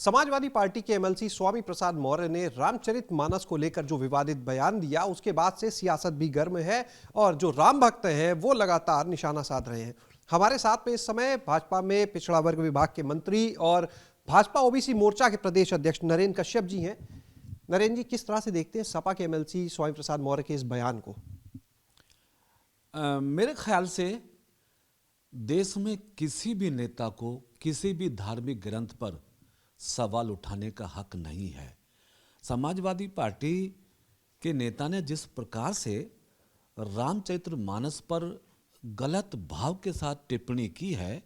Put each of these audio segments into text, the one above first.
Samajwadi party के MLC Swami Prasad Maurya ने रामचरितमानस को लेकर जो विवादित बयान दिया, उसके बाद से सियासत भी गर्म है और जो राम भक्त हैं वो लगातार निशाना साध रहे हैं। हमारे साथ में इस समय भाजपा में पिछड़ा वर्ग विभाग के मंत्री और भाजपा ओबीसी मोर्चा के प्रदेश अध्यक्ष नरेंद्र कश्यप जी हैं। नरेंद्र जी, किस तरह से देखते हैं सपा के एमएलसी स्वामी प्रसाद मौर्य के इस बयान को? मेरे ख्याल से देश में किसी भी नेता को किसी भी धार्मिक ग्रंथ पर सवाल उठाने का हक नहीं है। समाजवादी पार्टी के नेता ने जिस प्रकार से रामचरितमानस पर गलत भाव के साथ टिप्पणी की है,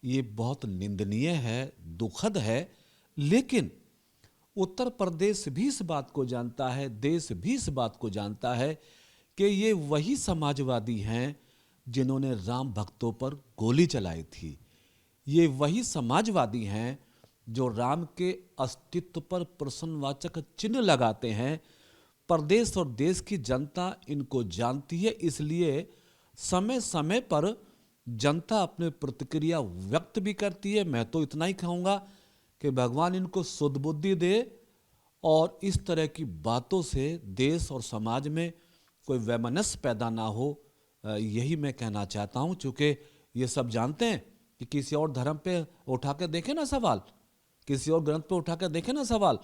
ये बहुत निंदनीय है, दुखद है। लेकिन उत्तर प्रदेश भी इस बात को जानता है, देश भी इस बात को जानता है कि ये वही समाजवादी हैं जिन्होंने राम भक्तों पर गोली चलाई थी। ये वही समाजवादी हैं जो राम के अस्तित्व पर प्रश्नवाचक चिन्ह लगाते हैं। प्रदेश और देश की जनता इनको जानती है, इसलिए समय समय पर जनता अपनी प्रतिक्रिया व्यक्त भी करती है। मैं तो इतना ही कहूँगा कि भगवान इनको सुध बुद्धि दे और इस तरह की बातों से देश और समाज में कोई वैमनस्य पैदा ना हो, यही मैं कहना चाहता हूँ। चूँकि ये सब जानते हैं कि किसी और धर्म पे उठा के देखें ना सवाल, किसी और ग्रंथ पे उठा के देखें ना सवाल,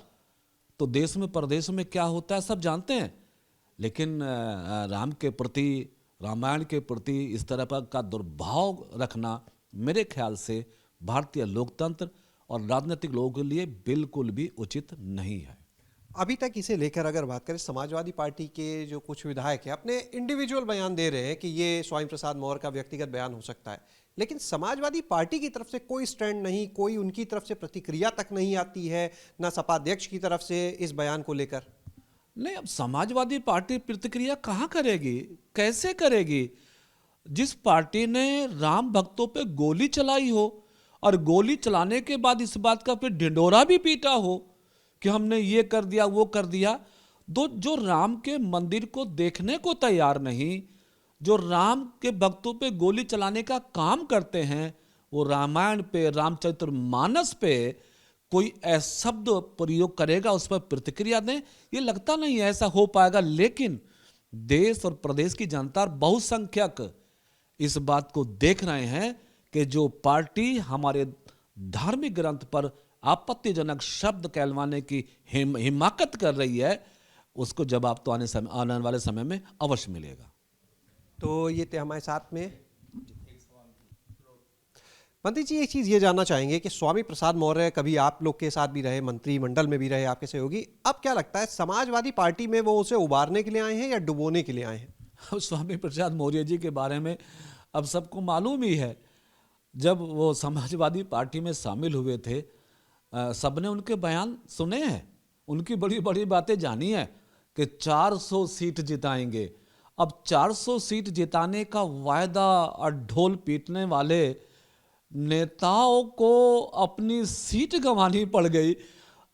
तो देश में प्रदेश में क्या होता है सब जानते हैं। लेकिन राम के प्रति, रामायण के प्रति इस तरह का दुर्भाव रखना मेरे ख्याल से भारतीय लोकतंत्र और राजनीतिक लोगों के लिए बिल्कुल भी उचित नहीं है। अभी तक इसे लेकर अगर बात करें, समाजवादी पार्टी के जो कुछ विधायक हैं अपने इंडिविजुअल बयान दे रहे हैं कि ये स्वामी प्रसाद मौर्य का व्यक्तिगत बयान हो सकता है, लेकिन समाजवादी पार्टी की तरफ से कोई स्टैंड नहीं, कोई उनकी तरफ से प्रतिक्रिया तक नहीं आती है, ना सपा अध्यक्ष की तरफ से इस बयान को लेकर। नहीं, अब समाजवादी पार्टी प्रतिक्रिया कहाँ करेगी, कैसे करेगी? जिस पार्टी ने राम भक्तों पे गोली चलाई हो और गोली चलाने के बाद इस बात का फिर ढिंढोरा भी पीटा हो कि हमने ये कर दिया वो कर दिया, जो राम के मंदिर को देखने को तैयार नहीं, जो राम के भक्तों पे गोली चलाने का काम करते हैं, वो रामायण पे, रामचरितमानस पे कोई ऐसा शब्द प्रयोग करेगा, उस पर प्रतिक्रिया दें, ये लगता नहीं है ऐसा हो पाएगा। लेकिन देश और प्रदेश की जनता बहुसंख्यक इस बात को देख रहे हैं कि जो पार्टी हमारे धार्मिक ग्रंथ पर आपत्तिजनक शब्द कहलवाने की हिमाकत कर रही है, उसको जवाब तो आने वाले समय में अवश्य मिलेगा। तो ये थे हमारे साथ में मंत्री जी। एक चीज़ ये जानना चाहेंगे कि स्वामी प्रसाद मौर्य कभी आप लोग के साथ भी रहे, मंत्रिमंडल में भी रहे, आपके सहयोगी। अब क्या लगता है, समाजवादी पार्टी में वो उसे उबारने के लिए आए हैं या डुबोने के लिए आए हैं? स्वामी प्रसाद मौर्य जी के बारे में अब सबको मालूम ही है। जब वो समाजवादी पार्टी में शामिल हुए थे, सबने उनके बयान सुने हैं, उनकी बड़ी बड़ी बातें जानी है कि 400 सीट जिताएंगे। अब 400 सीट जिताने का वायदा और ढोल पीटने वाले नेताओं को अपनी सीट गंवानी पड़ गई।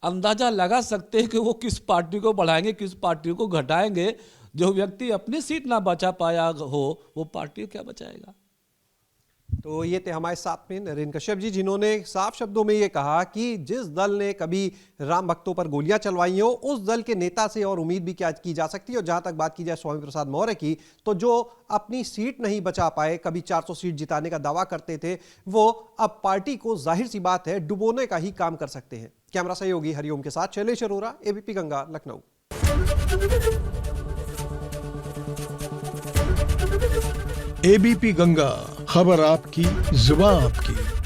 अंदाजा लगा सकते हैं कि वो किस पार्टी को बढ़ाएंगे, किस पार्टी को घटाएंगे। जो व्यक्ति अपनी सीट ना बचा पाया हो, वो पार्टी क्या बचाएगा? तो ये थे हमारे साथ में नरेंद्र कश्यप जी, जिन्होंने साफ शब्दों में ये कहा कि जिस दल ने कभी राम भक्तों पर गोलियां चलवाई हो, उस दल के नेता से और उम्मीद भी क्या की जा सकती है। और जहां तक बात की जाए स्वामी प्रसाद मौर्य की, तो जो अपनी सीट नहीं बचा पाए, कभी 400 सीट जिताने का दावा करते थे, वो अब पार्टी को जाहिर सी बात है डुबोने का ही काम कर सकते हैं। कैमरा सहयोगी हरिओम के साथ शैलेश अरोरा, एबीपी गंगा, लखनऊ। एबीपी गंगा, खबर आपकी, जुबान आपकी।